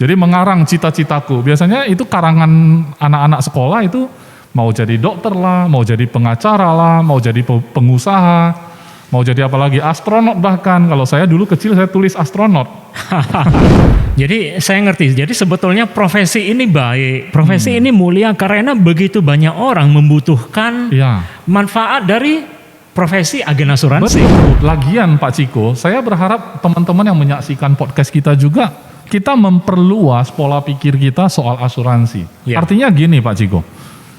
Jadi mengarang cita-citaku. Biasanya itu karangan anak-anak sekolah itu mau jadi dokter lah, mau jadi pengacara lah, mau jadi pengusaha, mau jadi apa lagi, astronot bahkan. Kalau saya dulu kecil saya tulis astronot. Jadi saya ngerti, jadi sebetulnya profesi ini baik, profesi ini mulia karena begitu banyak orang membutuhkan manfaat dari profesi agen asuransi. Betul. Lagian Pak Ciko, saya berharap teman-teman yang menyaksikan podcast kita juga, kita memperluas pola pikir kita soal asuransi. Artinya gini Pak Ciko,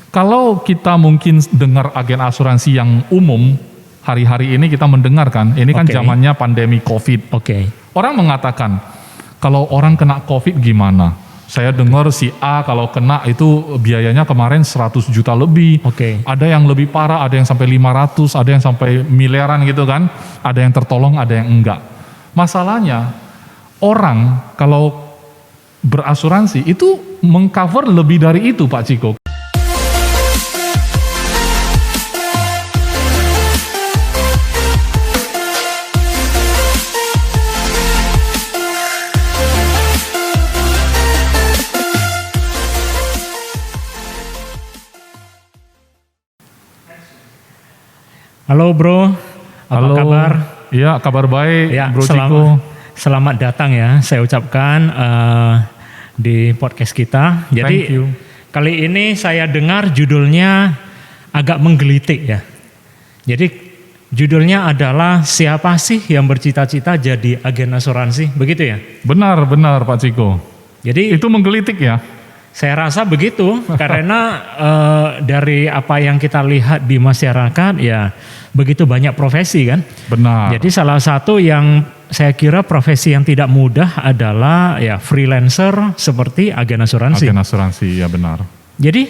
kalau kita mungkin dengar agen asuransi yang umum, hari-hari ini kita mendengarkan, ini kan zamannya pandemi COVID. Orang mengatakan, kalau orang kena COVID gimana? Saya dengar si A kalau kena itu biayanya kemarin 100 juta lebih. Ada yang lebih parah, ada yang sampai 500, ada yang sampai miliaran gitu kan. Ada yang tertolong, ada yang enggak. Masalahnya, orang kalau berasuransi itu mengcover lebih dari itu Pak Ciko. Halo bro, apa kabar? Iya, kabar baik Bro Ciko. Selamat datang ya, saya ucapkan di podcast kita. Jadi kali ini saya dengar judulnya agak menggelitik ya. Jadi judulnya adalah siapa sih yang bercita-cita jadi agen asuransi, begitu ya? Benar Pak Ciko. Jadi itu menggelitik ya? Saya rasa begitu, karena dari apa yang kita lihat di masyarakat ya begitu banyak profesi kan. Benar. Jadi salah satu yang saya kira profesi yang tidak mudah adalah ya freelancer seperti agen asuransi. Agen asuransi, ya benar. Jadi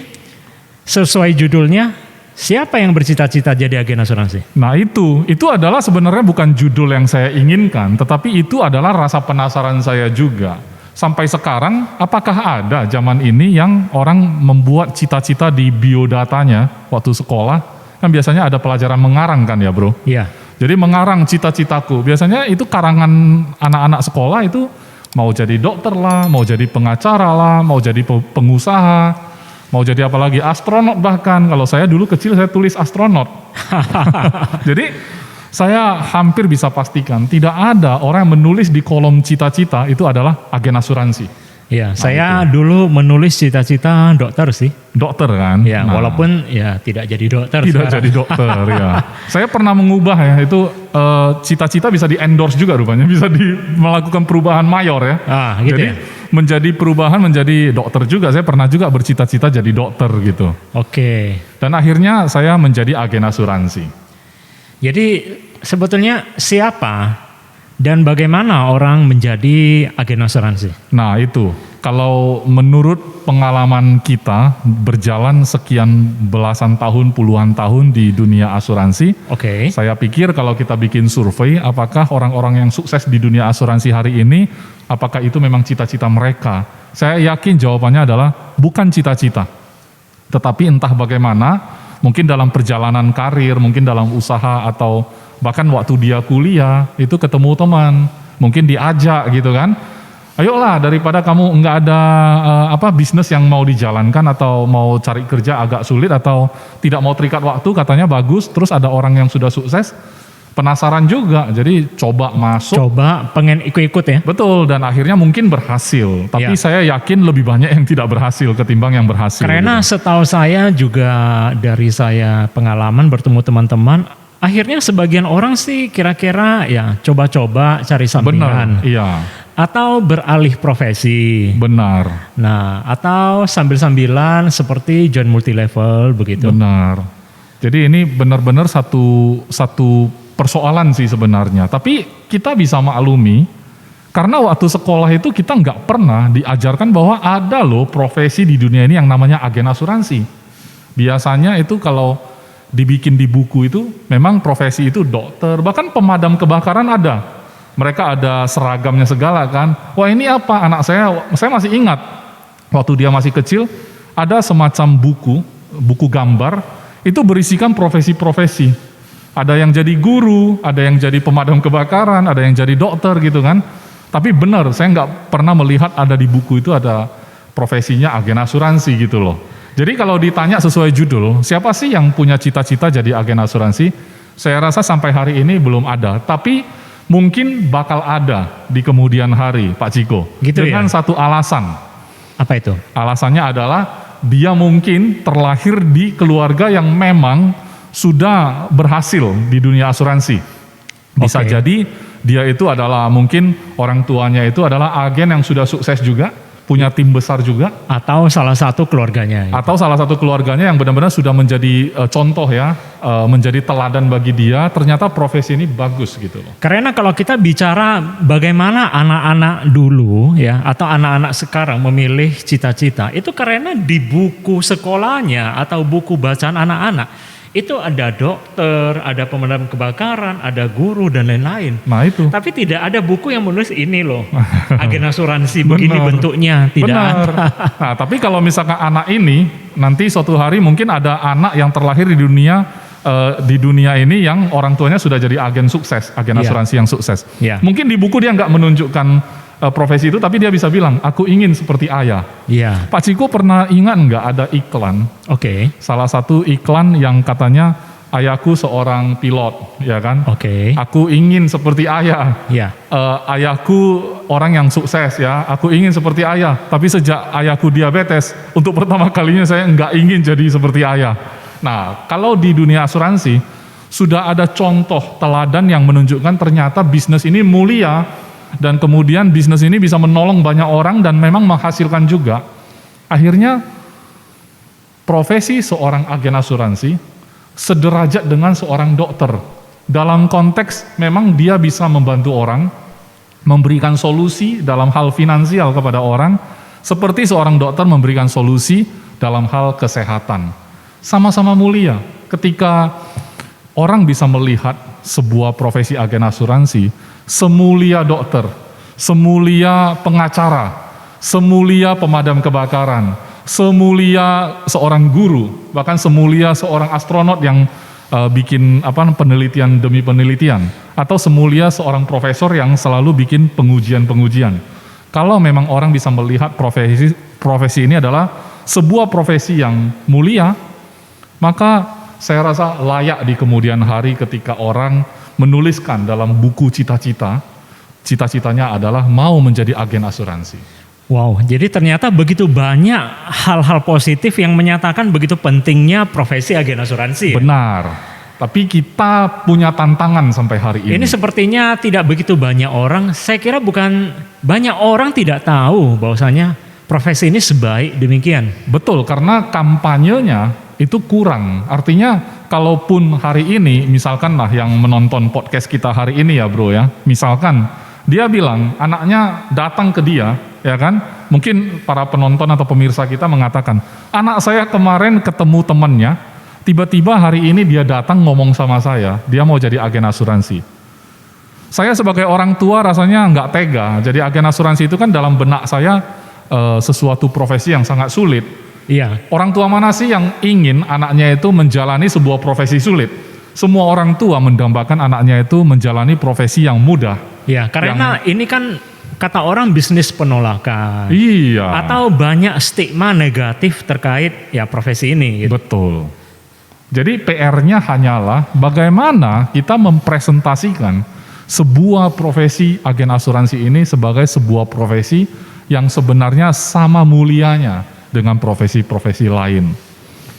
sesuai judulnya, siapa yang bercita-cita jadi agen asuransi? Nah itu adalah sebenarnya bukan judul yang saya inginkan, tetapi itu adalah rasa penasaran saya juga. Sampai sekarang, apakah ada zaman ini yang orang membuat cita-cita di biodatanya waktu sekolah? Kan biasanya ada pelajaran mengarang kan ya bro? Iya. Jadi mengarang cita-citaku. Biasanya itu karangan anak-anak sekolah itu mau jadi dokter lah, mau jadi pengacara lah, mau jadi pengusaha, mau jadi apa lagi, astronot bahkan. Kalau saya dulu kecil saya tulis astronot. Jadi saya hampir bisa pastikan tidak ada orang yang menulis di kolom cita-cita itu adalah agen asuransi. Ya, saya dulu menulis cita-cita dokter sih. Dokter kan? Ya, walaupun ya tidak jadi dokter. Tidak sekarang. Jadi dokter ya. Saya pernah mengubah ya, itu cita-cita bisa di-endorse juga rupanya, bisa melakukan perubahan mayor ya. Gitu jadi ya? menjadi perubahan menjadi dokter juga. Saya pernah juga bercita-cita jadi dokter gitu. Dan akhirnya saya menjadi agen asuransi. Jadi sebetulnya siapa dan bagaimana orang menjadi agen asuransi? Nah itu, kalau menurut pengalaman kita berjalan sekian belasan tahun, puluhan tahun di dunia asuransi, saya pikir kalau kita bikin survei, apakah orang-orang yang sukses di dunia asuransi hari ini, apakah itu memang cita-cita mereka? Saya yakin jawabannya adalah bukan cita-cita, tetapi entah bagaimana, mungkin dalam perjalanan karir, mungkin dalam usaha atau bahkan waktu dia kuliah itu ketemu teman, mungkin diajak gitu kan, ayolah daripada kamu nggak ada bisnis yang mau dijalankan atau mau cari kerja agak sulit atau tidak mau terikat waktu katanya bagus, terus ada orang yang sudah sukses, penasaran juga, jadi coba masuk. Coba pengen ikut-ikut ya? Betul, dan akhirnya mungkin berhasil, tapi saya yakin lebih banyak yang tidak berhasil ketimbang yang berhasil. Karena gitu. Setahu saya juga dari saya pengalaman bertemu teman-teman, akhirnya sebagian orang sih kira-kira ya coba-coba cari sampingan. Benar, iya. Atau beralih profesi. Benar. Nah, atau sambil-sambilan seperti join multilevel begitu. Benar. Jadi ini benar-benar satu persoalan sih sebenarnya. Tapi kita bisa maklumi, karena waktu sekolah itu kita nggak pernah diajarkan bahwa ada loh profesi di dunia ini yang namanya agen asuransi. Biasanya itu kalau dibikin di buku itu memang profesi itu dokter, bahkan pemadam kebakaran ada. Mereka ada seragamnya segala kan. Wah ini apa? Anak saya masih ingat waktu dia masih kecil ada semacam buku gambar itu berisikan profesi-profesi. Ada yang jadi guru, ada yang jadi pemadam kebakaran, ada yang jadi dokter gitu kan. Tapi benar, saya nggak pernah melihat ada di buku itu ada profesinya agen asuransi gitu loh. Jadi kalau ditanya sesuai judul, siapa sih yang punya cita-cita jadi agen asuransi? Saya rasa sampai hari ini belum ada, tapi mungkin bakal ada di kemudian hari, Pak Ciko. Gitu dengan satu alasan. Apa itu? Alasannya adalah dia mungkin terlahir di keluarga yang memang sudah berhasil di dunia asuransi. Bisa jadi dia itu adalah mungkin orang tuanya itu adalah agen yang sudah sukses juga, punya tim besar juga. Atau salah satu keluarganya. Gitu. Atau salah satu keluarganya yang benar-benar sudah menjadi contoh ya, menjadi teladan bagi dia, ternyata profesi ini bagus gitu loh. Karena kalau kita bicara bagaimana anak-anak dulu ya, atau anak-anak sekarang memilih cita-cita, itu karena di buku sekolahnya atau buku bacaan anak-anak, itu ada dokter, ada pemadam kebakaran, ada guru dan lain-lain. Nah itu. Tapi tidak ada buku yang menulis ini loh, agen asuransi begini bentuknya, tidak ada. Nah tapi kalau misalkan anak ini, nanti suatu hari mungkin ada anak yang terlahir di dunia ini yang orang tuanya sudah jadi agen sukses, agen asuransi yang sukses. Mungkin di buku dia nggak menunjukkan profesi itu, tapi dia bisa bilang, aku ingin seperti ayah. Pak Ciko pernah ingat nggak ada iklan? Salah satu iklan yang katanya, ayahku seorang pilot, ya kan? Aku ingin seperti ayah. Ayahku orang yang sukses ya, aku ingin seperti ayah. Tapi sejak ayahku diabetes, untuk pertama kalinya saya nggak ingin jadi seperti ayah. Nah, kalau di dunia asuransi, sudah ada contoh teladan yang menunjukkan ternyata bisnis ini mulia, dan kemudian bisnis ini bisa menolong banyak orang dan memang menghasilkan juga. Akhirnya profesi seorang agen asuransi sederajat dengan seorang dokter. Dalam konteks memang dia bisa membantu orang, memberikan solusi dalam hal finansial kepada orang, seperti seorang dokter memberikan solusi dalam hal kesehatan. Sama-sama mulia. Ketika orang bisa melihat sebuah profesi agen asuransi, semulia dokter, semulia pengacara, semulia pemadam kebakaran, semulia seorang guru, bahkan semulia seorang astronot yang bikin penelitian demi penelitian, atau semulia seorang profesor yang selalu bikin pengujian-pengujian. Kalau memang orang bisa melihat profesi ini adalah sebuah profesi yang mulia, maka saya rasa layak di kemudian hari ketika orang menuliskan dalam buku cita-cita, cita-citanya adalah mau menjadi agen asuransi. Wow, jadi ternyata begitu banyak hal-hal positif yang menyatakan begitu pentingnya profesi agen asuransi. Benar, tapi kita punya tantangan sampai hari ini. Ini sepertinya tidak begitu banyak orang, saya kira bukan banyak orang tidak tahu bahwasanya profesi ini sebaik demikian. Betul, karena kampanyenya itu kurang, artinya kalaupun hari ini, misalkan lah yang menonton podcast kita hari ini ya bro ya, misalkan dia bilang anaknya datang ke dia, ya kan, mungkin para penonton atau pemirsa kita mengatakan, anak saya kemarin ketemu temannya, tiba-tiba hari ini dia datang ngomong sama saya, dia mau jadi agen asuransi. Saya sebagai orang tua rasanya nggak tega, jadi agen asuransi itu kan dalam benak saya sesuatu profesi yang sangat sulit. Orang tua mana sih yang ingin anaknya itu menjalani sebuah profesi sulit? Semua orang tua mendambakan anaknya itu menjalani profesi yang mudah. Karena ini kan kata orang bisnis penolakan. Atau banyak stigma negatif terkait ya profesi ini. Gitu. Betul. Jadi PR-nya hanyalah bagaimana kita mempresentasikan sebuah profesi agen asuransi ini sebagai sebuah profesi yang sebenarnya sama mulianya dengan profesi-profesi lain.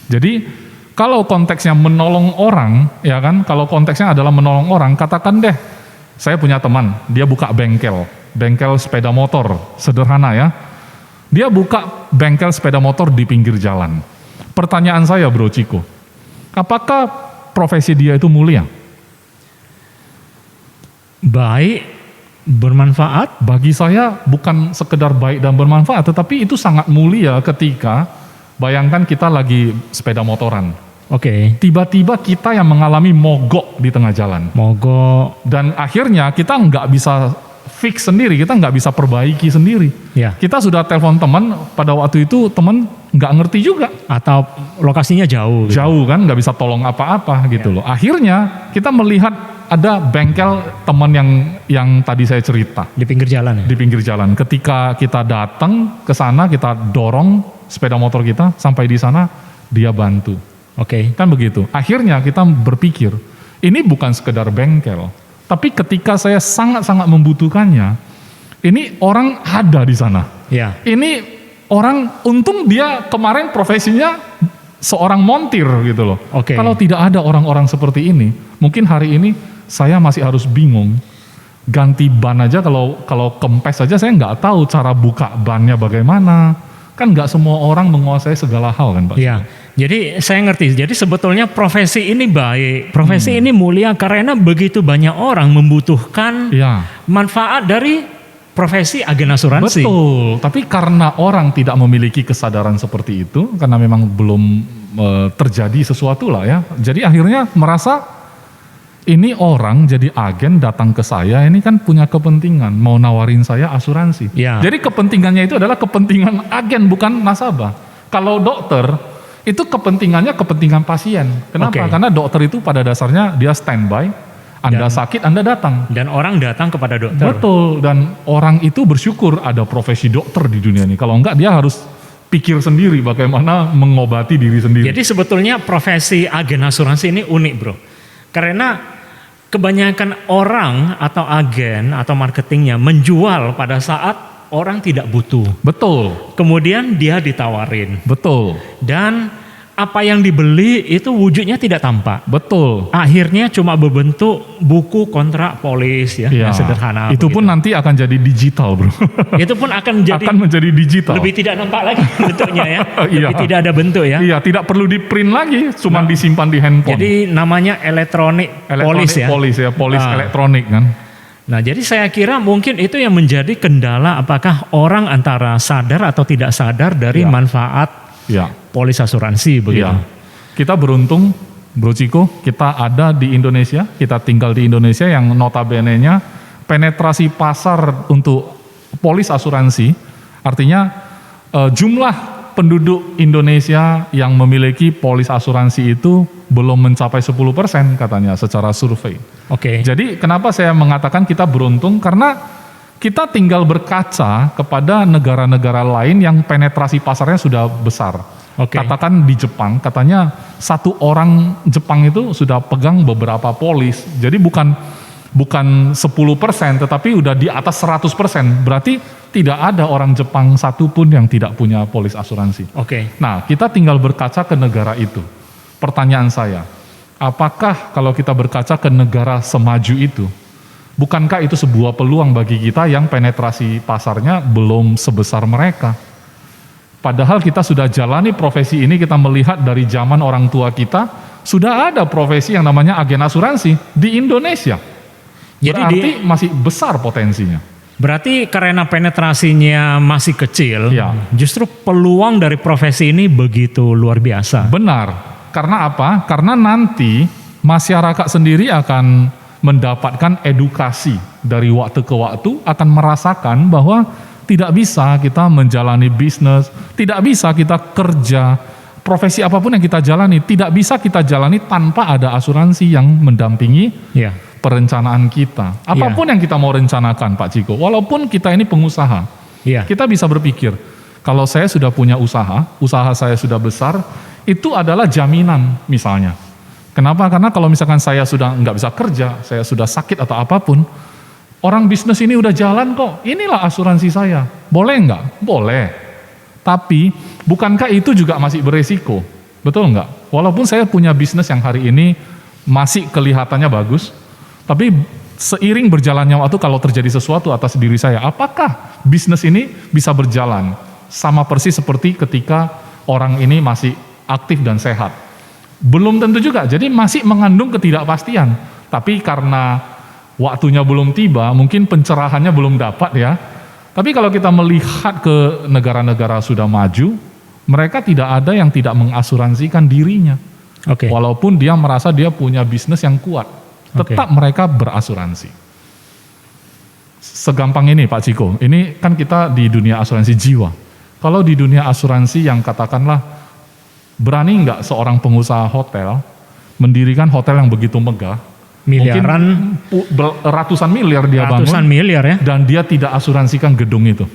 Jadi kalau konteksnya menolong orang, ya kan, kalau konteksnya adalah menolong orang, katakan deh, saya punya teman, dia buka bengkel sepeda motor, sederhana ya. Dia buka bengkel sepeda motor di pinggir jalan. Pertanyaan saya Bro Ciko, apakah profesi dia itu mulia? Baik. Bermanfaat? Bagi saya bukan sekedar baik dan bermanfaat, tetapi itu sangat mulia ketika bayangkan kita lagi sepeda motoran. Tiba-tiba kita yang mengalami mogok di tengah jalan. Dan akhirnya kita nggak bisa fix sendiri, kita nggak bisa perbaiki sendiri. Kita sudah telepon teman, pada waktu itu teman nggak ngerti juga. Atau lokasinya jauh. Jauh kan, nggak bisa tolong apa-apa gitu loh. Akhirnya kita melihat ada bengkel teman yang tadi saya cerita. Di pinggir jalan ya? Di pinggir jalan. Ketika kita datang ke sana, kita dorong sepeda motor kita sampai di sana, dia bantu. Oke. Kan begitu. Akhirnya kita berpikir, ini bukan sekedar bengkel, tapi ketika saya sangat-sangat membutuhkannya, ini orang ada di sana. Ya. Ini orang, untung dia kemarin profesinya seorang montir gitu loh. Oke. Kalau tidak ada orang-orang seperti ini, mungkin hari ini saya masih harus bingung. Ganti ban aja, kalau kempes aja saya nggak tahu cara buka bannya bagaimana. Kan nggak semua orang menguasai segala hal kan Pak. Iya. Jadi saya ngerti. Jadi sebetulnya profesi ini baik, profesi ini mulia karena begitu banyak orang membutuhkan manfaat dari profesi agen asuransi. Betul, tapi karena orang tidak memiliki kesadaran seperti itu, karena memang belum terjadi sesuatu lah ya. Jadi akhirnya merasa ini orang jadi agen datang ke saya, ini kan punya kepentingan, mau nawarin saya asuransi. Ya. Jadi kepentingannya itu adalah kepentingan agen, bukan nasabah. Kalau dokter, itu kepentingannya kepentingan pasien. Kenapa? Karena dokter itu pada dasarnya dia standby. Anda sakit, Anda datang. Dan orang datang kepada dokter. Betul, dan orang itu bersyukur ada profesi dokter di dunia ini. Kalau enggak dia harus pikir sendiri bagaimana mengobati diri sendiri. Jadi sebetulnya profesi agen asuransi ini unik bro. Karena kebanyakan orang atau agen atau marketingnya menjual pada saat orang tidak butuh. Betul. Kemudian dia ditawarin. Betul. Dan apa yang dibeli itu wujudnya tidak tampak. Betul. Akhirnya cuma berbentuk buku kontrak polis ya, yang sederhana. Itu pun nanti akan jadi digital bro. Itu pun akan menjadi digital. Lebih tidak nampak lagi bentuknya ya. Lebih tidak ada bentuk ya. Iya, tidak perlu di print lagi, cuma disimpan di handphone. Jadi namanya elektronik polis ya. Polis elektronik kan. Nah jadi saya kira mungkin itu yang menjadi kendala apakah orang antara sadar atau tidak sadar dari manfaat polis asuransi begitu. Ya. Kita beruntung, Bro Ciko, kita ada di Indonesia, kita tinggal di Indonesia yang notabene-nya penetrasi pasar untuk polis asuransi, artinya jumlah penduduk Indonesia yang memiliki polis asuransi itu belum mencapai 10% katanya secara survei. Oke. Jadi kenapa saya mengatakan kita beruntung? Karena kita tinggal berkaca kepada negara-negara lain yang penetrasi pasarnya sudah besar. Katakan di Jepang, katanya satu orang Jepang itu sudah pegang beberapa polis. Jadi bukan 10%, tetapi udah di atas 100%. Berarti tidak ada orang Jepang satupun yang tidak punya polis asuransi. Nah, kita tinggal berkaca ke negara itu. Pertanyaan saya, apakah kalau kita berkaca ke negara semaju itu, bukankah itu sebuah peluang bagi kita yang penetrasi pasarnya belum sebesar mereka? Padahal kita sudah jalani profesi ini, kita melihat dari zaman orang tua kita, sudah ada profesi yang namanya agen asuransi di Indonesia. Berarti masih besar potensinya. Berarti karena penetrasinya masih kecil, justru peluang dari profesi ini begitu luar biasa. Benar. Karena apa? Karena nanti masyarakat sendiri akan mendapatkan edukasi dari waktu ke waktu, akan merasakan bahwa tidak bisa kita menjalani bisnis, tidak bisa kita kerja, profesi apapun yang kita jalani, tidak bisa kita jalani tanpa ada asuransi yang mendampingi perencanaan kita. Apapun yang kita mau rencanakan Pak Ciko, walaupun kita ini pengusaha, kita bisa berpikir, kalau saya sudah punya usaha saya sudah besar, itu adalah jaminan misalnya. Kenapa? Karena kalau misalkan saya sudah nggak bisa kerja, saya sudah sakit atau apapun, orang bisnis ini udah jalan kok, inilah asuransi saya. Boleh nggak? Boleh. Tapi, bukankah itu juga masih beresiko? Betul nggak? Walaupun saya punya bisnis yang hari ini masih kelihatannya bagus, tapi seiring berjalannya waktu kalau terjadi sesuatu atas diri saya, apakah bisnis ini bisa berjalan? Sama persis seperti ketika orang ini masih aktif dan sehat. Belum tentu juga, jadi masih mengandung ketidakpastian. Tapi karena waktunya belum tiba, mungkin pencerahannya belum dapat ya. Tapi kalau kita melihat ke negara-negara sudah maju, mereka tidak ada yang tidak mengasuransikan dirinya. Walaupun dia merasa dia punya bisnis yang kuat, tetap mereka berasuransi. Segampang ini Pak Ciko, ini kan kita di dunia asuransi jiwa. Kalau di dunia asuransi yang katakanlah, berani nggak seorang pengusaha hotel mendirikan hotel yang begitu megah, Miliaran, mungkin ratusan miliar dia bangun. Ratusan miliar ya. Dan dia tidak asuransikan gedung itu.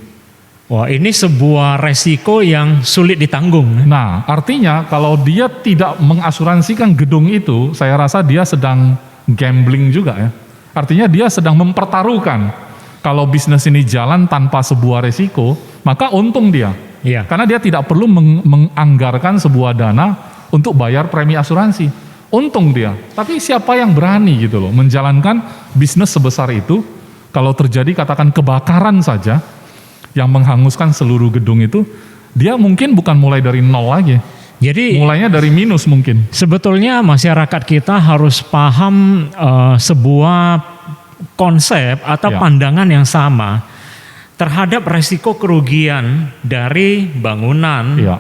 Wah, ini sebuah resiko yang sulit ditanggung. Nah, artinya kalau dia tidak mengasuransikan gedung itu, saya rasa dia sedang gambling juga ya. Artinya dia sedang mempertaruhkan. Kalau bisnis ini jalan tanpa sebuah resiko, maka untung dia. Iya. Karena dia tidak perlu menganggarkan sebuah dana untuk bayar premi asuransi. Untung dia. Tapi siapa yang berani gitu loh menjalankan bisnis sebesar itu, kalau terjadi katakan kebakaran saja, yang menghanguskan seluruh gedung itu, dia mungkin bukan mulai dari nol lagi. Jadi mulainya dari minus mungkin. Sebetulnya masyarakat kita harus paham sebuah konsep atau pandangan yang sama terhadap resiko kerugian dari bangunan,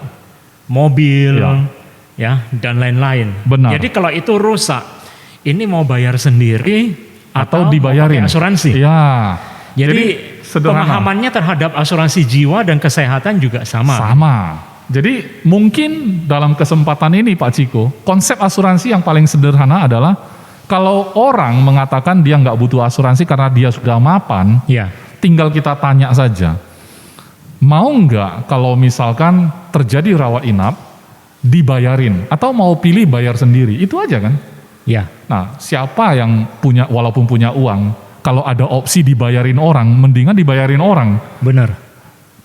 mobil, ya dan lain-lain. Benar. Jadi kalau itu rusak, ini mau bayar sendiri atau dibayarin asuransi. Ya. Jadi sederhana. Pemahamannya terhadap asuransi jiwa dan kesehatan juga sama. Sama. Jadi mungkin dalam kesempatan ini Pak Ciko, konsep asuransi yang paling sederhana adalah kalau orang mengatakan dia nggak butuh asuransi karena dia sudah mapan, tinggal kita tanya saja, mau nggak kalau misalkan terjadi rawat inap dibayarin atau mau pilih bayar sendiri, itu aja kan? Ya. Nah, siapa yang punya walaupun punya uang, kalau ada opsi dibayarin orang, mendingan dibayarin orang. Benar.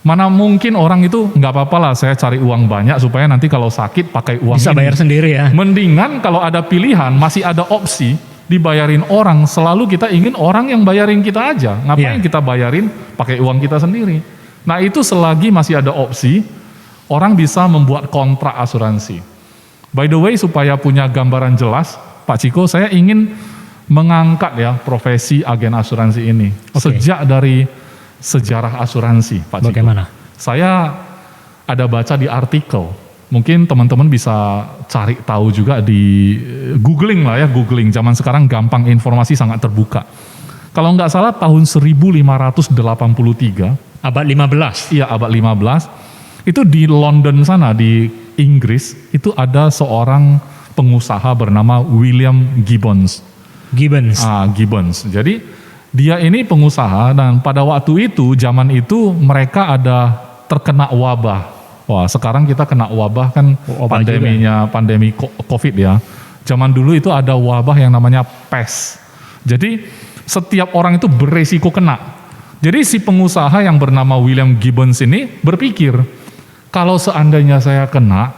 Mana mungkin orang itu nggak apa-apa lah, saya cari uang banyak supaya nanti kalau sakit pakai uang bisa ini. bayar sendiri ya. Mendingan kalau ada pilihan, masih ada opsi dibayarin orang, selalu kita ingin orang yang bayarin kita aja. Ngapain kita bayarin pakai uang kita sendiri? Nah itu selagi masih ada opsi, orang bisa membuat kontrak asuransi. By the way, supaya punya gambaran jelas, Pak Ciko, saya ingin mengangkat ya profesi agen asuransi ini. Sejak dari sejarah asuransi, Pak Ciko. Bagaimana? Saya ada baca di artikel, mungkin teman-teman bisa cari tahu juga di googling lah ya, googling. Zaman sekarang gampang, informasi sangat terbuka. Kalau nggak salah tahun 1583. Abad 15? Iya, abad 15. Itu di London sana, di Inggris, itu ada seorang pengusaha bernama William Gibbons. Gibbons. Jadi dia ini pengusaha dan pada waktu itu, zaman itu mereka ada terkena wabah. Wah, sekarang kita kena wabah kan pandemi COVID ya. Zaman dulu itu ada wabah yang namanya pes. Jadi setiap orang itu beresiko kena. Jadi si pengusaha yang bernama William Gibbons ini berpikir, kalau seandainya saya kena,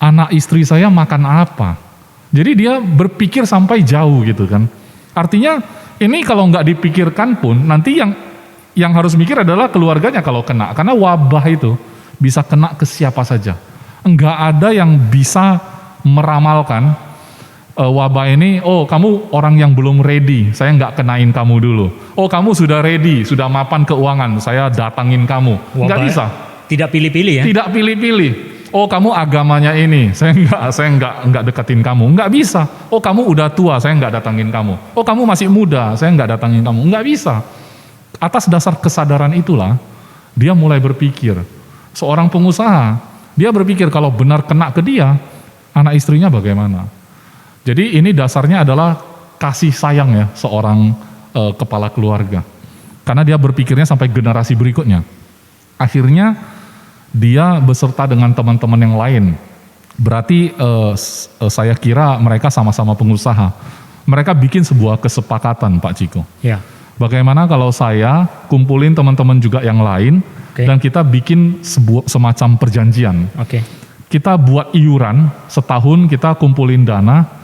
anak istri saya makan apa? Jadi dia berpikir sampai jauh gitu kan. Artinya ini kalau nggak dipikirkan pun nanti yang harus mikir adalah keluarganya kalau kena. Karena wabah itu bisa kena ke siapa saja. Enggak ada yang bisa meramalkan wabah ini, oh kamu orang yang belum ready, saya nggak kenain kamu dulu. Oh kamu sudah ready, sudah mapan keuangan, saya datangin kamu. Nggak bisa. Tidak pilih-pilih ya? Tidak pilih-pilih. Oh kamu agamanya ini, saya nggak deketin kamu, nggak bisa. Oh kamu udah tua, saya nggak datangin kamu. Oh kamu masih muda, saya nggak datangin kamu, nggak bisa. Atas dasar kesadaran itulah, dia mulai berpikir. Seorang pengusaha, dia berpikir kalau benar kena ke dia, anak istrinya bagaimana. Jadi ini dasarnya adalah kasih sayang ya seorang kepala keluarga. Karena dia berpikirnya sampai generasi berikutnya. Akhirnya dia beserta dengan teman-teman yang lain. Berarti saya kira mereka sama-sama pengusaha. Mereka bikin sebuah kesepakatan, Pak Ciko. Ya. Bagaimana kalau saya kumpulin teman-teman juga yang lain, dan kita bikin semacam perjanjian. Kita buat iuran, setahun kita kumpulin dana.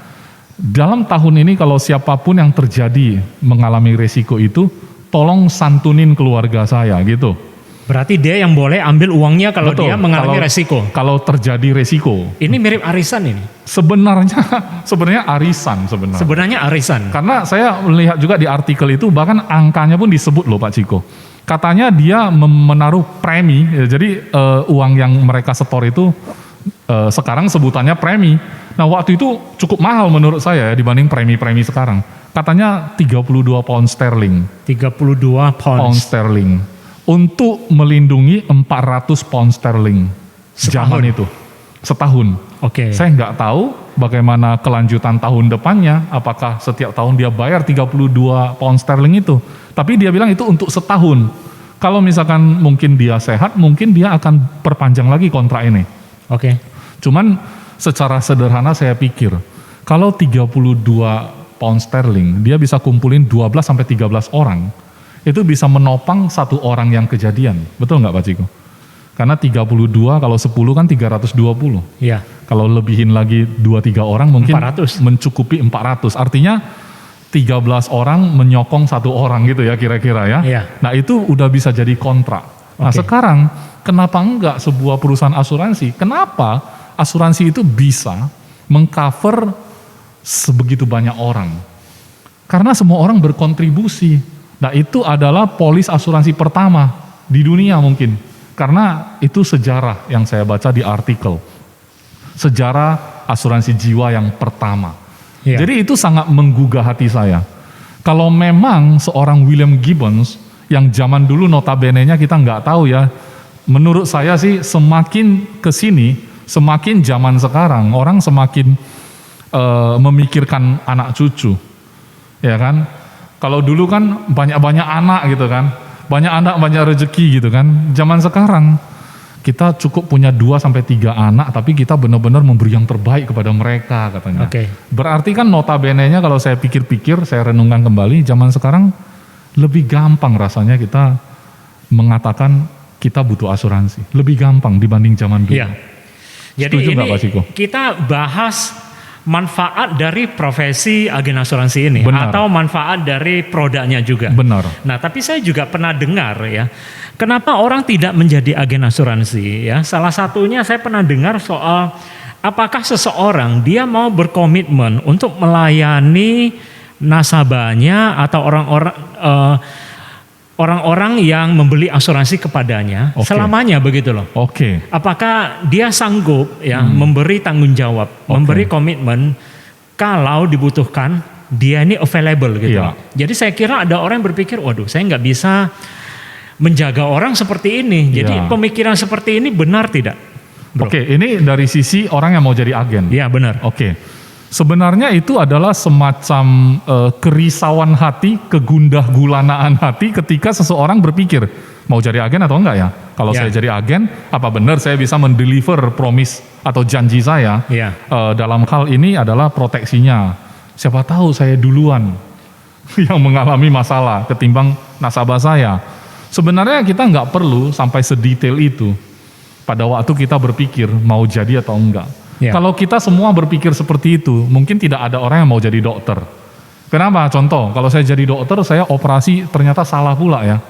Dalam tahun ini kalau siapapun yang terjadi mengalami resiko itu, tolong santunin keluarga saya gitu. Berarti dia yang boleh ambil uangnya kalau dia mengalami resiko. Kalau terjadi resiko. Ini mirip arisan ini. Sebenarnya arisan sebenarnya. Sebenarnya arisan. Karena saya melihat juga di artikel itu bahkan angkanya pun disebut loh Pak Ciko. Katanya dia menaruh premi. Jadi uang yang mereka setor itu sekarang sebutannya premi. Nah waktu itu cukup mahal menurut saya ya, dibanding premi-premi sekarang. Katanya 32 pound sterling. 32 pound sterling. Untuk melindungi 400 pound sterling zaman itu. setahun. Saya nggak tahu bagaimana kelanjutan tahun depannya, apakah setiap tahun dia bayar 32 pound sterling itu. Tapi dia bilang itu untuk setahun. Kalau misalkan mungkin dia sehat, mungkin dia akan perpanjang lagi kontrak ini. Cuman secara sederhana saya pikir, kalau 32 pound sterling, dia bisa kumpulin 12-13 orang, itu bisa menopang satu orang yang kejadian. Betul nggak Pak Ciko? Karena 32 kalau 10 kan 320. Iya. Kalau lebihin lagi 2-3 orang mungkin 400. mencukupi 400. Artinya 13 orang menyokong satu orang gitu ya kira-kira ya. Iya. Nah itu udah bisa jadi kontrak. Nah sekarang kenapa enggak sebuah perusahaan asuransi? Kenapa asuransi itu bisa mengcover sebegitu banyak orang? Karena semua orang berkontribusi. Nah itu adalah polis asuransi pertama di dunia mungkin. Karena itu sejarah yang saya baca di artikel. Sejarah asuransi jiwa yang pertama. Jadi itu sangat menggugah hati saya. Kalau memang seorang William Gibbons yang zaman dulu notabene-nya kita nggak tahu ya. Menurut saya sih semakin kesini, semakin zaman sekarang orang semakin memikirkan anak cucu. Ya kan? Kalau dulu kan banyak-banyak anak gitu kan. Banyak anak, banyak rezeki gitu kan. Zaman sekarang kita cukup punya 2-3 anak, tapi kita benar-benar memberi yang terbaik kepada mereka katanya. Berarti kan notabene-nya kalau saya pikir-pikir, saya renungkan kembali, zaman sekarang lebih gampang rasanya kita mengatakan kita butuh asuransi. Lebih gampang dibanding zaman dulu. Jadi setuju ini nggak Pak Ciko? Kita bahas manfaat dari profesi agen asuransi ini. Benar. Atau manfaat dari produknya juga. Benar. Nah, tapi saya juga pernah dengar ya, kenapa orang tidak menjadi agen asuransi ya. Salah satunya saya pernah dengar soal apakah seseorang dia mau berkomitmen untuk melayani nasabahnya atau orang-orang yang membeli asuransi kepadanya selamanya begitu loh. Apakah dia sanggup ya memberi tanggung jawab, memberi komitmen kalau dibutuhkan dia ini available gitu. Jadi saya kira ada orang yang berpikir, waduh saya nggak bisa menjaga orang seperti ini. Jadi pemikiran seperti ini benar tidak? Ini dari sisi orang yang mau jadi agen. Iya benar. Sebenarnya itu adalah semacam kerisauan hati, kegundah gulanaan hati ketika seseorang berpikir mau jadi agen atau enggak ya. Kalau saya jadi agen, apa benar saya bisa mendeliver promise atau janji saya dalam hal ini adalah proteksinya. Siapa tahu saya duluan yang mengalami masalah ketimbang nasabah saya. Sebenarnya kita nggak perlu sampai sedetail itu pada waktu kita berpikir mau jadi atau enggak. Kalau kita semua berpikir seperti itu, mungkin tidak ada orang yang mau jadi dokter. Kenapa? Contoh, kalau saya jadi dokter, saya operasi ternyata salah pula ya.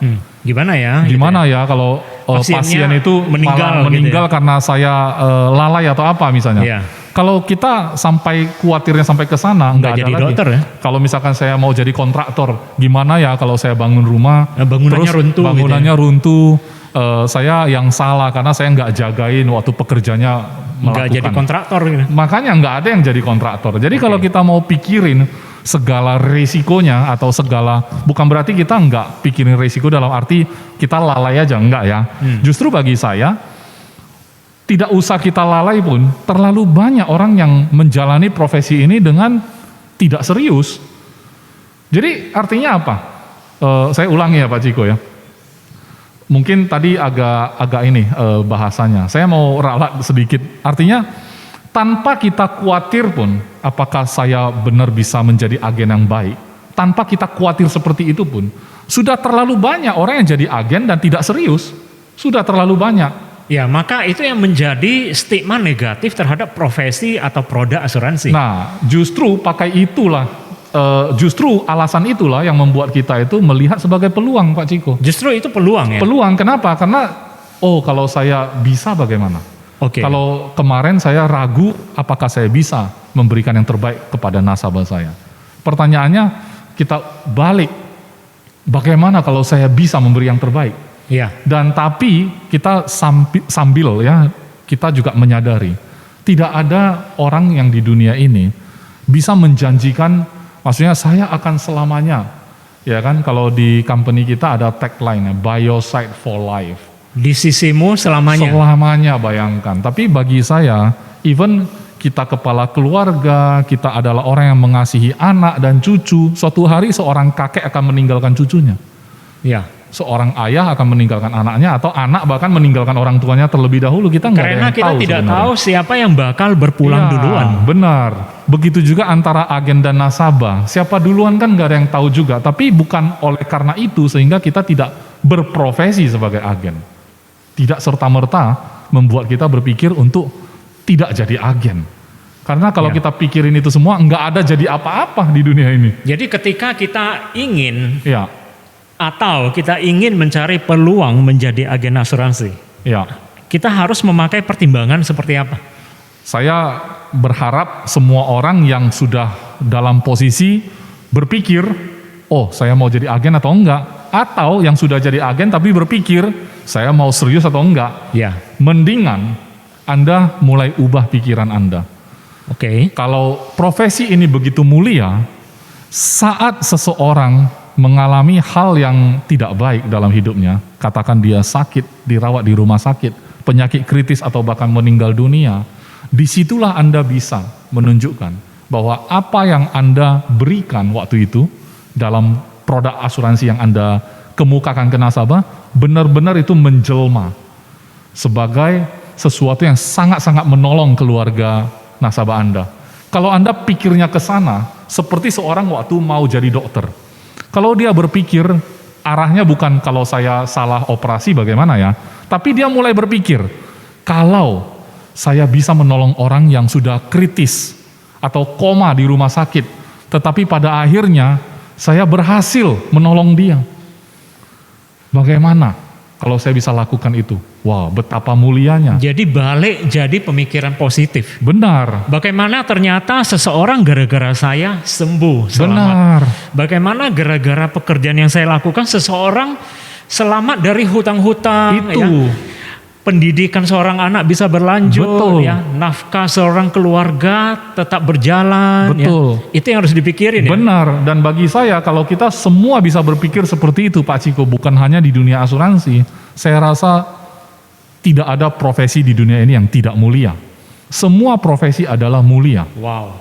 Gimana ya? Gimana ya kalau pasien itu malah meninggal karena saya lalai atau apa misalnya. Kalau kita sampai khawatirnya sampai ke sana, nggak ada jadi lagi. Dokter, ya? Kalau misalkan saya mau jadi kontraktor, gimana ya kalau saya bangun rumah, bangunannya runtuh, saya yang salah karena saya nggak jagain waktu pekerjanya melakukan. Nggak jadi kontraktor gitu. Makanya nggak ada yang jadi kontraktor. Jadi kalau kita mau pikirin segala risikonya atau segala, bukan berarti kita nggak pikirin risiko dalam arti kita lalai aja, enggak ya. Justru bagi saya, tidak usah kita lalai pun, terlalu banyak orang yang menjalani profesi ini dengan tidak serius. Jadi artinya apa? Saya ulangi ya Pak Ciko ya. Mungkin tadi agak ini bahasanya. Saya mau ralat sedikit. Artinya tanpa kita khawatir pun, apakah saya benar bisa menjadi agen yang baik? Tanpa kita khawatir seperti itu pun, sudah terlalu banyak orang yang jadi agen dan tidak serius. Sudah terlalu banyak. Ya, maka itu yang menjadi stigma negatif terhadap profesi atau produk asuransi. Nah, justru pakai itulah. Justru alasan itulah yang membuat kita itu melihat sebagai peluang Pak Ciko. Justru itu peluang ya? Peluang, kenapa? Karena, kalau saya bisa bagaimana? Kalau kemarin saya ragu apakah saya bisa memberikan yang terbaik kepada nasabah saya. Pertanyaannya kita balik, bagaimana kalau saya bisa memberi yang terbaik? Dan tapi kita sambil ya, kita juga menyadari, tidak ada orang yang di dunia ini bisa menjanjikan, maksudnya saya akan selamanya, ya kan? Kalau di company kita ada tagline, by your side for life. Di sisimu selamanya. Selamanya, bayangkan. Tapi bagi saya, Even kita kepala keluarga, kita adalah orang yang mengasihi anak dan cucu. Suatu hari seorang kakek akan meninggalkan cucunya. Ya. Seorang ayah akan meninggalkan anaknya, atau anak bahkan meninggalkan orang tuanya terlebih dahulu. Kita nggak ada yang tahu. Karena kita tidak tahu siapa yang bakal berpulang duluan. Benar. Begitu juga antara agen dan nasabah. Siapa duluan kan nggak ada yang tahu juga. Tapi bukan oleh karena itu sehingga kita tidak berprofesi sebagai agen. Tidak serta-merta membuat kita berpikir untuk tidak jadi agen. Karena kalau kita pikirin itu semua, nggak ada jadi apa-apa di dunia ini. Jadi ketika kita ingin atau kita ingin mencari peluang menjadi agen asuransi, kita harus memakai pertimbangan seperti apa? Saya berharap semua orang yang sudah dalam posisi berpikir, oh saya mau jadi agen atau enggak, atau yang sudah jadi agen tapi berpikir, saya mau serius atau enggak, mendingan Anda mulai ubah pikiran Anda. Kalau profesi ini begitu mulia, saat seseorang mengalami hal yang tidak baik dalam hidupnya, katakan dia sakit, dirawat di rumah sakit, penyakit kritis atau bahkan meninggal dunia, disitulah Anda bisa menunjukkan bahwa apa yang Anda berikan waktu itu dalam produk asuransi yang Anda kemukakan ke nasabah, benar-benar itu menjelma sebagai sesuatu yang sangat-sangat menolong keluarga nasabah Anda. Kalau Anda pikirnya ke sana, seperti seorang waktu mau jadi dokter. Kalau dia berpikir, arahnya bukan kalau saya salah operasi bagaimana ya, tapi dia mulai berpikir, kalau saya bisa menolong orang yang sudah kritis atau koma di rumah sakit, tetapi pada akhirnya saya berhasil menolong dia. Bagaimana kalau saya bisa lakukan itu? Wow, betapa mulianya. Jadi balik jadi pemikiran positif. Benar. Bagaimana ternyata seseorang gara-gara saya sembuh, selamat. Benar. Bagaimana gara-gara pekerjaan yang saya lakukan seseorang selamat dari hutang-hutang. Itu. Pendidikan seorang anak bisa berlanjut. Betul. Nafkah seorang keluarga tetap berjalan. Betul. Itu yang harus dipikirin. Benar. Dan bagi saya kalau kita semua bisa berpikir seperti itu Pak Ciko, bukan hanya di dunia asuransi, saya rasa tidak ada profesi di dunia ini yang tidak mulia. Semua profesi adalah mulia. Wow.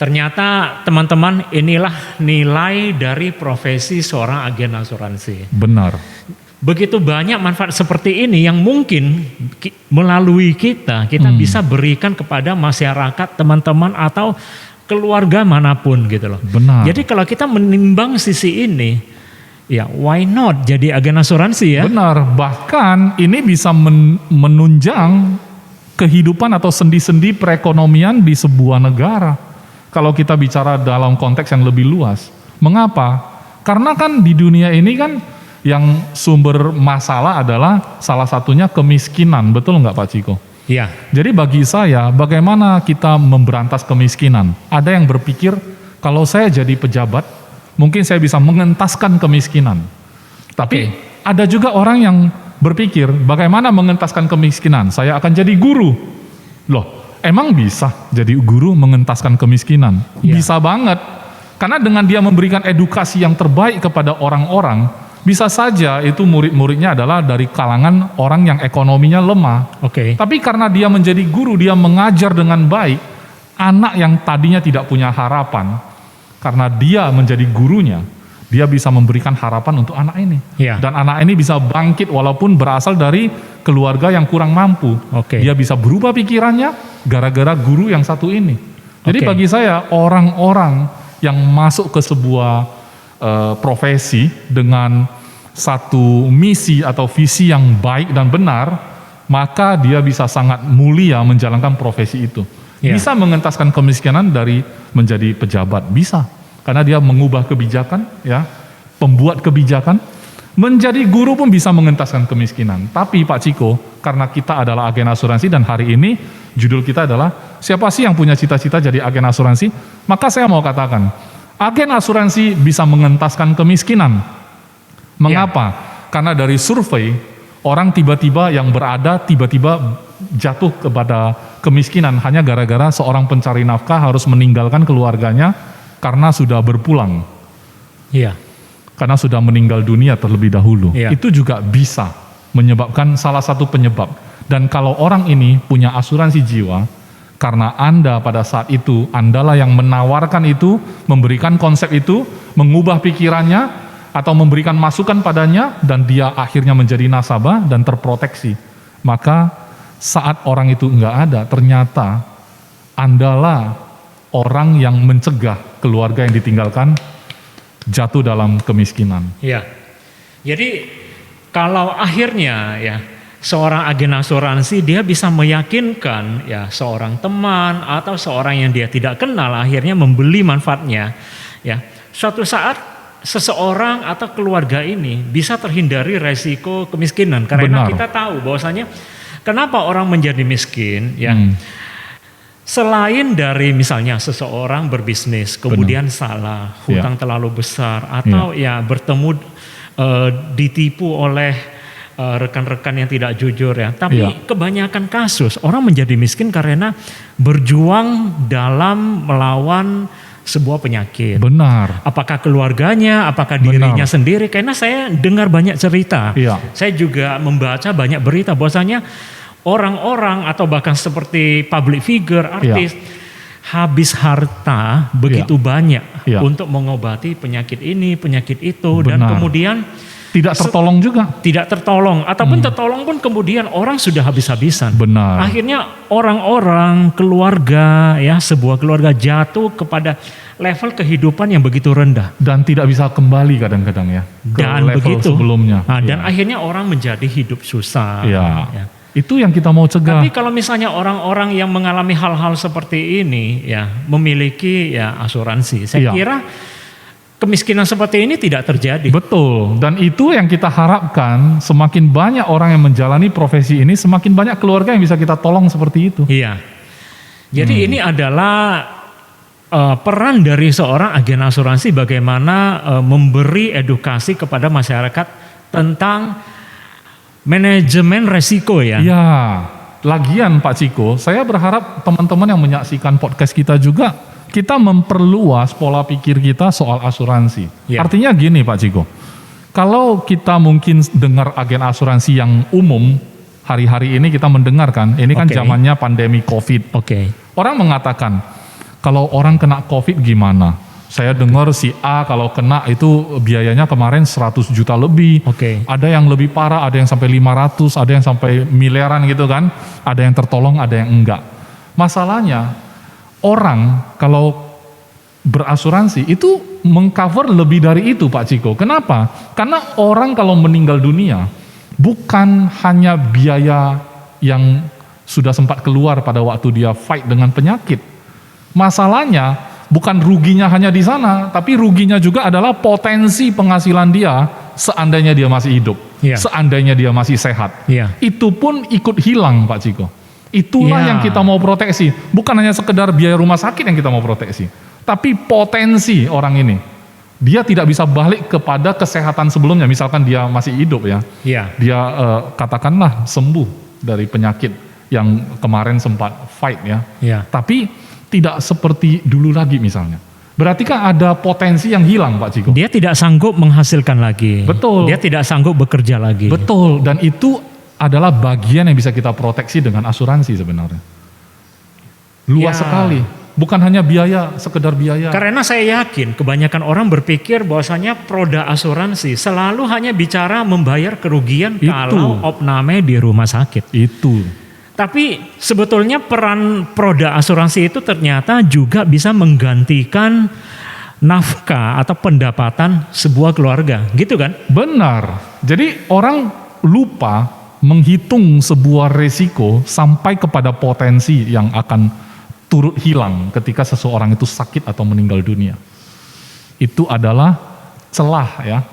Ternyata teman-teman, inilah nilai dari profesi seorang agen asuransi. Benar. Begitu banyak manfaat seperti ini yang mungkin melalui kita bisa berikan kepada masyarakat, teman-teman atau keluarga manapun gitu loh. Benar. Jadi kalau kita menimbang sisi ini, ya why not jadi agen asuransi ya? Benar, bahkan ini bisa menunjang kehidupan atau sendi-sendi perekonomian di sebuah negara. Kalau kita bicara dalam konteks yang lebih luas. Mengapa? Karena kan di dunia ini kan yang sumber masalah adalah salah satunya kemiskinan, betul nggak Pak Ciko? Iya. Jadi bagi saya, bagaimana kita memberantas kemiskinan? Ada yang berpikir, kalau saya jadi pejabat, mungkin saya bisa mengentaskan kemiskinan. Tapi ada juga orang yang berpikir, bagaimana mengentaskan kemiskinan? Saya akan jadi guru. Loh, emang bisa jadi guru mengentaskan kemiskinan? Ya. Bisa banget. Karena dengan dia memberikan edukasi yang terbaik kepada orang-orang, bisa saja itu murid-muridnya adalah dari kalangan orang yang ekonominya lemah. Tapi karena dia menjadi guru, dia mengajar dengan baik, anak yang tadinya tidak punya harapan, karena dia menjadi gurunya, dia bisa memberikan harapan untuk anak ini. Dan anak ini bisa bangkit walaupun berasal dari keluarga yang kurang mampu. Dia bisa berubah pikirannya gara-gara guru yang satu ini. Jadi bagi saya, orang-orang yang masuk ke sebuah profesi dengan satu misi atau visi yang baik dan benar, maka dia bisa sangat mulia menjalankan profesi itu. Bisa mengentaskan kemiskinan dari menjadi pejabat, bisa. Karena dia mengubah kebijakan, ya, pembuat kebijakan. Menjadi guru pun bisa mengentaskan kemiskinan. Tapi Pak Ciko, karena kita adalah agen asuransi dan hari ini judul kita adalah siapa sih yang punya cita-cita jadi agen asuransi? Maka saya mau katakan, agen asuransi bisa mengentaskan kemiskinan. Mengapa? Karena dari survei, orang tiba-tiba yang berada tiba-tiba jatuh kepada kemiskinan hanya gara-gara seorang pencari nafkah harus meninggalkan keluarganya karena sudah berpulang. Karena sudah meninggal dunia terlebih dahulu. Itu juga bisa menyebabkan salah satu penyebab. Dan kalau orang ini punya asuransi jiwa, Karena Anda pada saat itu, Andalah yang menawarkan itu, memberikan konsep itu, mengubah pikirannya, atau memberikan masukan padanya, dan dia akhirnya menjadi nasabah dan terproteksi. Maka saat orang itu enggak ada, ternyata Andalah orang yang mencegah keluarga yang ditinggalkan jatuh dalam kemiskinan. Ya, jadi kalau akhirnya ya seorang agen asuransi dia bisa meyakinkan ya seorang teman atau seorang yang dia tidak kenal akhirnya membeli manfaatnya, ya suatu saat seseorang atau keluarga ini bisa terhindari resiko kemiskinan karena Benar. kita tahu bahwasanya kenapa orang menjadi miskin ya. Selain dari misalnya seseorang berbisnis kemudian salah, hutang terlalu besar atau ya bertemu ditipu oleh rekan-rekan yang tidak jujur ya. Tapi kebanyakan kasus orang menjadi miskin karena berjuang dalam melawan sebuah penyakit. Benar. Apakah keluarganya, apakah dirinya sendiri? Karena saya dengar banyak cerita. Saya juga membaca banyak berita bahwasanya orang-orang atau bahkan seperti public figure, artis habis harta begitu banyak untuk mengobati penyakit ini, penyakit itu, dan kemudian tidak tertolong juga. Tidak tertolong, ataupun tertolong pun kemudian orang sudah habis-habisan. Benar. Akhirnya orang-orang, keluarga, ya sebuah keluarga jatuh kepada level kehidupan yang begitu rendah. Dan tidak bisa kembali kadang-kadang ya. Ke Dan level begitu. sebelumnya. Dan akhirnya orang menjadi hidup susah. Ya. Itu yang kita mau cegah. Tapi kalau misalnya orang-orang yang mengalami hal-hal seperti ini ya memiliki ya asuransi, saya kira kemiskinan seperti ini tidak terjadi. Betul. Dan itu yang kita harapkan, semakin banyak orang yang menjalani profesi ini, semakin banyak keluarga yang bisa kita tolong seperti itu. Iya. Jadi ini adalah peran dari seorang agen asuransi bagaimana memberi edukasi kepada masyarakat tentang manajemen resiko ya. Ya, lagian Pak Ciko, saya berharap teman-teman yang menyaksikan podcast kita juga, kita memperluas pola pikir kita soal asuransi. Artinya gini Pak Ciko, kalau kita mungkin dengar agen asuransi yang umum, hari-hari ini kita mendengarkan, ini kan zamannya pandemi COVID. Orang mengatakan, kalau orang kena COVID gimana? Saya dengar si A kalau kena itu biayanya kemarin 100 juta lebih. Ada yang lebih parah, ada yang sampai 500, ada yang sampai miliaran gitu kan. Ada yang tertolong, ada yang enggak. Masalahnya orang kalau berasuransi itu mengcover lebih dari itu Pak Ciko. Kenapa? Karena orang kalau meninggal dunia bukan hanya biaya yang sudah sempat keluar pada waktu dia fight dengan penyakit. Masalahnya bukan ruginya hanya di sana, tapi ruginya juga adalah potensi penghasilan dia seandainya dia masih hidup, seandainya dia masih sehat. Itu pun ikut hilang Pak Ciko. Itulah yang kita mau proteksi. Bukan hanya sekedar biaya rumah sakit yang kita mau proteksi, tapi potensi orang ini. Dia tidak bisa balik kepada kesehatan sebelumnya, misalkan dia masih hidup ya. Dia katakanlah sembuh dari penyakit yang kemarin sempat fight ya. Tapi tidak seperti dulu lagi misalnya. Berarti kan ada potensi yang hilang Pak Ciko. Dia tidak sanggup menghasilkan lagi. Betul. Dia tidak sanggup bekerja lagi. Betul. Dan itu adalah bagian yang bisa kita proteksi dengan asuransi sebenarnya. Luas sekali. Bukan hanya biaya, sekedar biaya. Karena saya yakin kebanyakan orang berpikir bahwasanya produk asuransi selalu hanya bicara membayar kerugian kalau opname di rumah sakit. Itu. Tapi sebetulnya peran produk asuransi itu ternyata juga bisa menggantikan nafkah atau pendapatan sebuah keluarga, gitu kan? Benar. Jadi orang lupa menghitung sebuah resiko sampai kepada potensi yang akan turut hilang ketika seseorang itu sakit atau meninggal dunia. Itu adalah celah ya,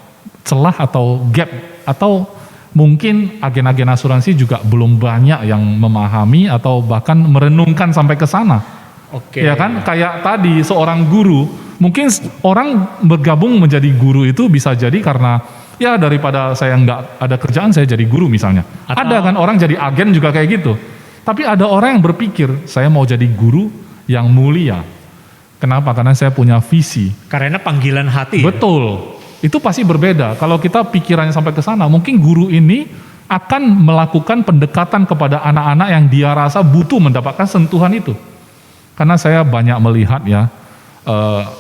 celah atau gap atau mungkin agen-agen asuransi juga belum banyak yang memahami atau bahkan merenungkan sampai ke sana. Ya kan, kayak tadi seorang guru, mungkin orang bergabung menjadi guru itu bisa jadi karena ya daripada saya nggak ada kerjaan saya jadi guru misalnya. Ada kan orang jadi agen juga kayak gitu. Tapi ada orang yang berpikir saya mau jadi guru yang mulia. Kenapa? Karena saya punya visi. Karena panggilan hati. Betul. Itu pasti berbeda. Kalau kita pikirannya sampai ke sana, mungkin guru ini akan melakukan pendekatan kepada anak-anak yang dia rasa butuh mendapatkan sentuhan itu. Karena saya banyak melihat ya,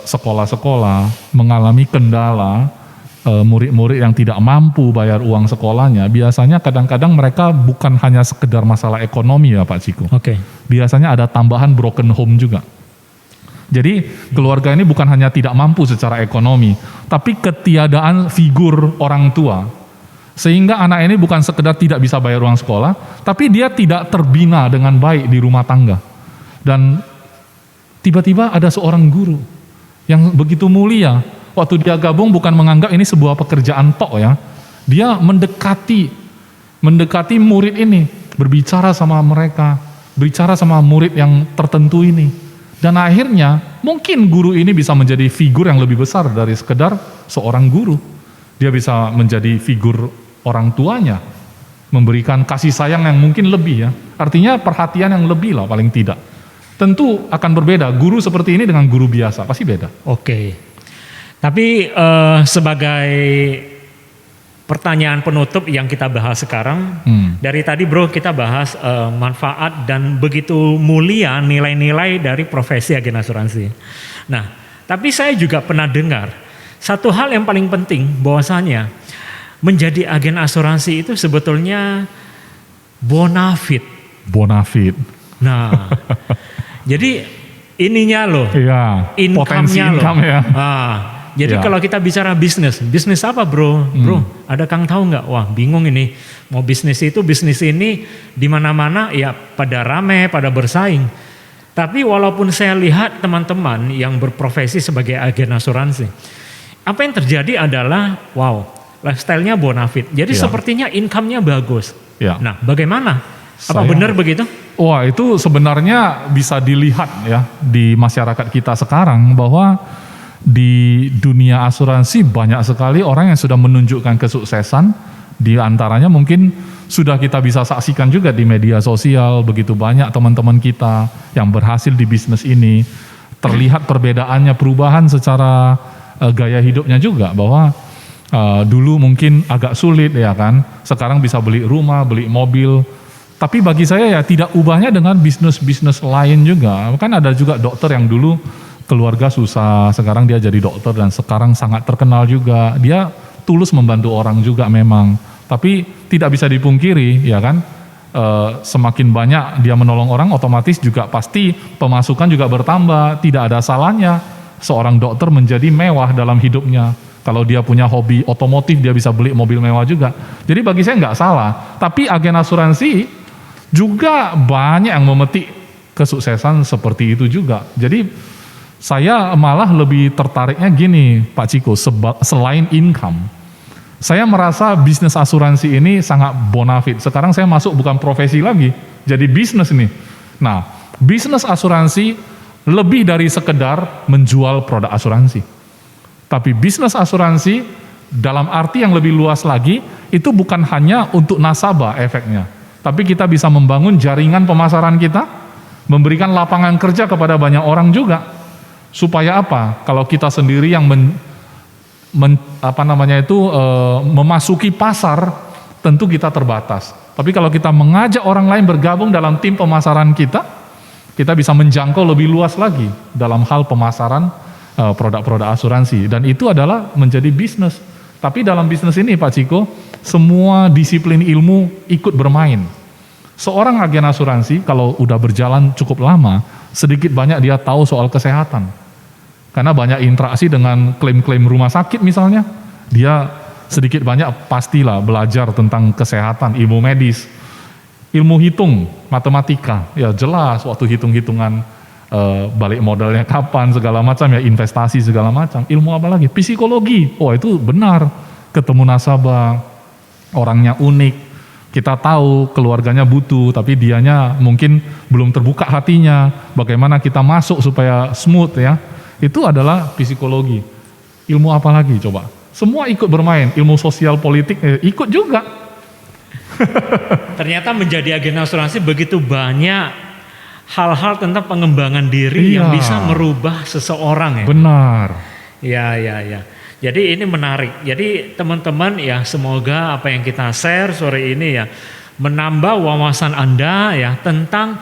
sekolah-sekolah mengalami kendala, murid-murid yang tidak mampu bayar uang sekolahnya, biasanya kadang-kadang mereka bukan hanya sekedar masalah ekonomi ya Pak Ciko. Biasanya ada tambahan broken home juga. Jadi keluarga ini bukan hanya tidak mampu secara ekonomi, tapi ketiadaan figur orang tua. Sehingga anak ini bukan sekedar tidak bisa bayar uang sekolah, tapi dia tidak terbina dengan baik di rumah tangga. Dan tiba-tiba ada seorang guru yang begitu mulia, waktu dia gabung bukan menganggap ini sebuah pekerjaan tok ya. Dia mendekati murid ini, berbicara sama mereka, berbicara sama murid yang tertentu ini. Dan akhirnya mungkin guru ini bisa menjadi figur yang lebih besar dari sekedar seorang guru. Dia bisa menjadi figur orang tuanya, memberikan kasih sayang yang mungkin lebih ya. Artinya perhatian yang lebih lah paling tidak. Tentu akan berbeda, guru seperti ini dengan guru biasa, pasti beda. Tapi sebagai pertanyaan penutup yang kita bahas sekarang, dari tadi bro kita bahas manfaat dan begitu mulia nilai-nilai dari profesi agen asuransi. Nah, tapi saya juga pernah dengar satu hal yang paling penting, bahwasanya menjadi agen asuransi itu sebetulnya bonafit. Nah, jadi ininya loh, potensi income ya. Jadi kalau kita bicara bisnis apa bro? Ada Kang tahu nggak? Wah bingung ini, mau bisnis ini di mana-mana ya pada rame, pada bersaing. Tapi walaupun saya lihat teman-teman yang berprofesi sebagai agen asuransi, apa yang terjadi adalah lifestyle-nya bonafit. Jadi sepertinya income-nya bagus. Nah bagaimana? Apa benar begitu? Wah itu sebenarnya bisa dilihat ya di masyarakat kita sekarang, bahwa di dunia asuransi banyak sekali orang yang sudah menunjukkan kesuksesan. Di antaranya mungkin sudah kita bisa saksikan juga di media sosial, begitu banyak teman-teman kita yang berhasil di bisnis ini. Terlihat perbedaannya, perubahan secara gaya hidupnya juga, bahwa dulu mungkin agak sulit ya kan, sekarang bisa beli rumah, beli mobil. Tapi bagi saya ya tidak ubahnya dengan bisnis-bisnis lain juga. Kan ada juga dokter yang dulu keluarga susah, sekarang dia jadi dokter dan sekarang sangat terkenal juga. Dia tulus membantu orang juga memang. Tapi tidak bisa dipungkiri ya kan, semakin banyak dia menolong orang, otomatis juga pasti pemasukan juga bertambah. Tidak ada salahnya seorang dokter menjadi mewah dalam hidupnya. Kalau dia punya hobi otomotif, dia bisa beli mobil mewah juga. Jadi bagi saya nggak salah. Tapi agen asuransi juga banyak yang memetik kesuksesan seperti itu juga. Jadi saya malah lebih tertariknya gini Pak Ciko, selain income, saya merasa bisnis asuransi ini sangat bonafit. Sekarang saya masuk bukan profesi lagi, jadi bisnis nih. Nah, bisnis asuransi lebih dari sekedar menjual produk asuransi. Tapi bisnis asuransi dalam arti yang lebih luas lagi, itu bukan hanya untuk nasabah efeknya. Tapi kita bisa membangun jaringan pemasaran kita, memberikan lapangan kerja kepada banyak orang juga. Supaya apa? Kalau kita sendiri yang memasuki pasar, tentu kita terbatas. Tapi kalau kita mengajak orang lain bergabung dalam tim pemasaran kita bisa menjangkau lebih luas lagi dalam hal pemasaran produk-produk asuransi. Dan itu adalah menjadi bisnis. Tapi dalam bisnis ini Pak Ciko, semua disiplin ilmu ikut bermain. Seorang agen asuransi kalau udah berjalan cukup lama, sedikit banyak dia tahu soal kesehatan. Karena banyak interaksi dengan klaim-klaim rumah sakit misalnya, dia sedikit banyak pastilah belajar tentang kesehatan, ilmu medis, ilmu hitung, matematika, ya jelas waktu hitung-hitungan balik modalnya kapan, segala macam ya, investasi segala macam. Ilmu apa lagi? Psikologi, itu benar, ketemu nasabah, orangnya unik, kita tahu keluarganya butuh, tapi dianya mungkin belum terbuka hatinya, bagaimana kita masuk supaya smooth ya, itu adalah psikologi. Ilmu apa lagi coba? Semua ikut bermain, ilmu sosial politik ikut juga. Ternyata menjadi agen asuransi begitu banyak hal-hal tentang pengembangan diri yang bisa merubah seseorang ya. Benar. Ya. Jadi ini menarik. Jadi teman-teman ya, semoga apa yang kita share sore ini ya menambah wawasan Anda ya tentang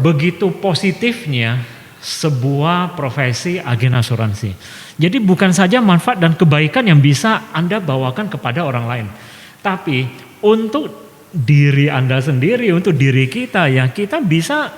begitu positifnya sebuah profesi agen asuransi. Jadi bukan saja manfaat dan kebaikan yang bisa Anda bawakan kepada orang lain, tapi untuk diri Anda sendiri, untuk diri kita, ya kita bisa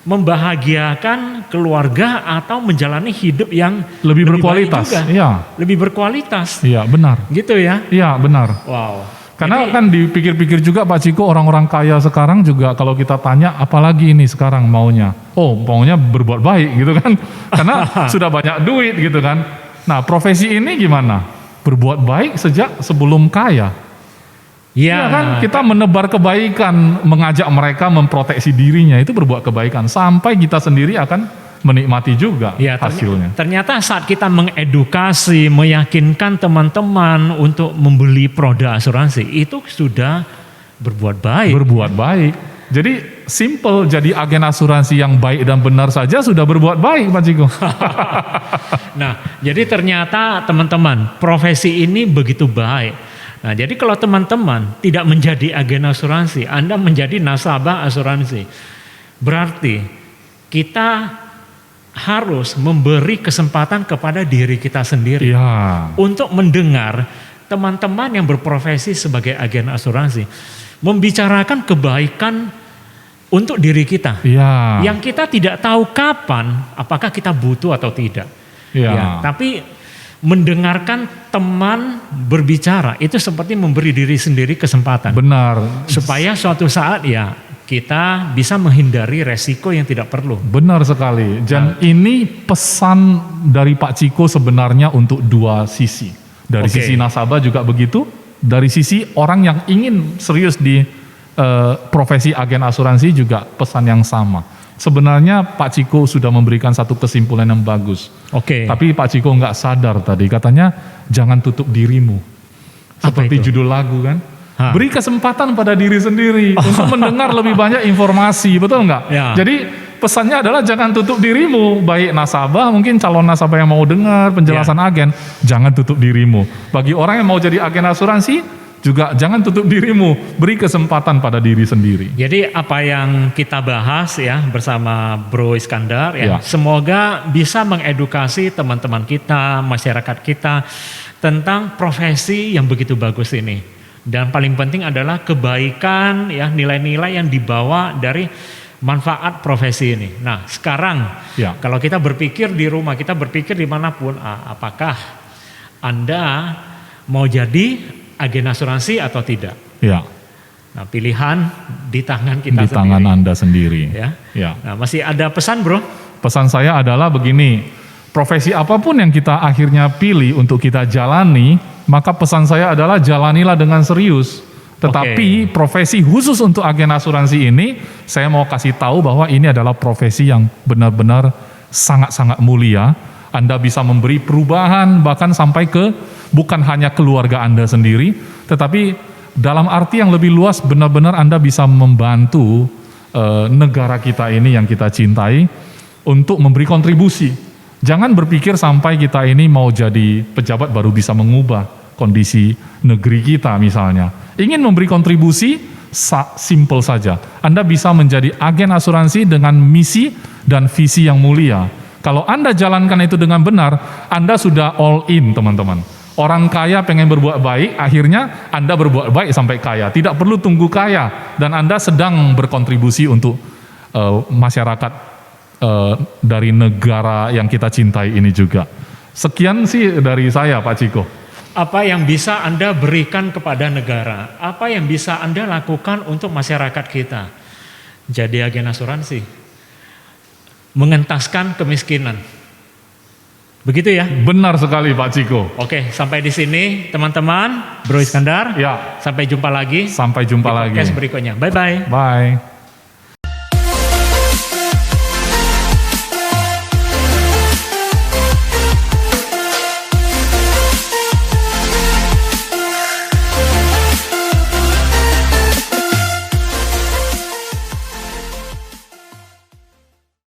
membahagiakan keluarga atau menjalani hidup yang lebih berkualitas. Iya. Lebih berkualitas. Iya, benar. Gitu ya? Iya, benar. Wow. Karena kan dipikir-pikir juga Pak Ciko, orang-orang kaya sekarang juga kalau kita tanya apalagi ini sekarang maunya. Oh, maunya berbuat baik gitu kan. Karena sudah banyak duit gitu kan. Nah, profesi ini gimana? Berbuat baik sejak sebelum kaya. Iya kan, kita menebar kebaikan, mengajak mereka memproteksi dirinya, itu berbuat kebaikan. Sampai kita sendiri akan menikmati juga hasilnya. Ternyata saat kita mengedukasi, meyakinkan teman-teman untuk membeli produk asuransi, itu sudah berbuat baik. Berbuat baik. Jadi simple, jadi agen asuransi yang baik dan benar saja sudah berbuat baik Pak Ciko. Nah, jadi ternyata teman-teman, profesi ini begitu baik. Nah, jadi kalau teman-teman tidak menjadi agen asuransi, Anda menjadi nasabah asuransi, berarti kita harus memberi kesempatan kepada diri kita sendiri untuk mendengar teman-teman yang berprofesi sebagai agen asuransi membicarakan kebaikan untuk diri kita, yang kita tidak tahu kapan, apakah kita butuh atau tidak. Tapi mendengarkan teman berbicara itu seperti memberi diri sendiri kesempatan. Benar. Supaya suatu saat kita bisa menghindari resiko yang tidak perlu. Benar sekali. Dan ini pesan dari Pak Ciko sebenarnya untuk dua sisi. Dari sisi nasabah juga begitu. Dari sisi orang yang ingin serius di profesi agen asuransi juga pesan yang sama. Sebenarnya Pak Ciko sudah memberikan satu kesimpulan yang bagus. Tapi Pak Ciko nggak sadar tadi, katanya jangan tutup dirimu. Seperti judul lagu kan. Beri kesempatan pada diri sendiri untuk mendengar lebih banyak informasi, betul nggak? Jadi pesannya adalah jangan tutup dirimu, baik nasabah, mungkin calon nasabah yang mau dengar penjelasan agen, jangan tutup dirimu. Bagi orang yang mau jadi agen asuransi, juga jangan tutup dirimu, beri kesempatan pada diri sendiri. Jadi apa yang kita bahas bersama Bro Iskandar semoga bisa mengedukasi teman-teman kita, masyarakat kita tentang profesi yang begitu bagus ini. Dan paling penting adalah kebaikan, nilai-nilai yang dibawa dari manfaat profesi ini. Nah, sekarang kalau kita berpikir di rumah, kita berpikir dimanapun, apakah Anda mau jadi agen asuransi atau tidak? Nah, pilihan di tangan kita sendiri. Di tangan Anda sendiri. Nah, masih ada pesan, Bro? Pesan saya adalah begini, profesi apapun yang kita akhirnya pilih untuk kita jalani, maka pesan saya adalah jalanilah dengan serius. Tetapi profesi khusus untuk agen asuransi ini, saya mau kasih tahu bahwa ini adalah profesi yang benar-benar sangat-sangat mulia. Anda bisa memberi perubahan bahkan sampai ke bukan hanya keluarga Anda sendiri, tetapi dalam arti yang lebih luas benar-benar Anda bisa membantu negara kita ini yang kita cintai untuk memberi kontribusi. Jangan berpikir sampai kita ini mau jadi pejabat baru bisa mengubah kondisi negeri kita misalnya. Ingin memberi kontribusi, simple saja. Anda bisa menjadi agen asuransi dengan misi dan visi yang mulia. Kalau Anda jalankan itu dengan benar, Anda sudah all in, teman-teman. Orang kaya pengen berbuat baik, akhirnya Anda berbuat baik sampai kaya. Tidak perlu tunggu kaya, dan Anda sedang berkontribusi untuk masyarakat dari negara yang kita cintai ini juga. Sekian sih dari saya, Pak Ciko. Apa yang bisa Anda berikan kepada negara? Apa yang bisa Anda lakukan untuk masyarakat kita? Jadi agen asuransi. Mengentaskan kemiskinan. Begitu ya? Benar sekali Pak Ciko. Oke, sampai di sini teman-teman, Bro Iskandar. Ya. Sampai jumpa lagi. Sampai jumpa lagi. Di podcast berikutnya. Bye-bye. Bye.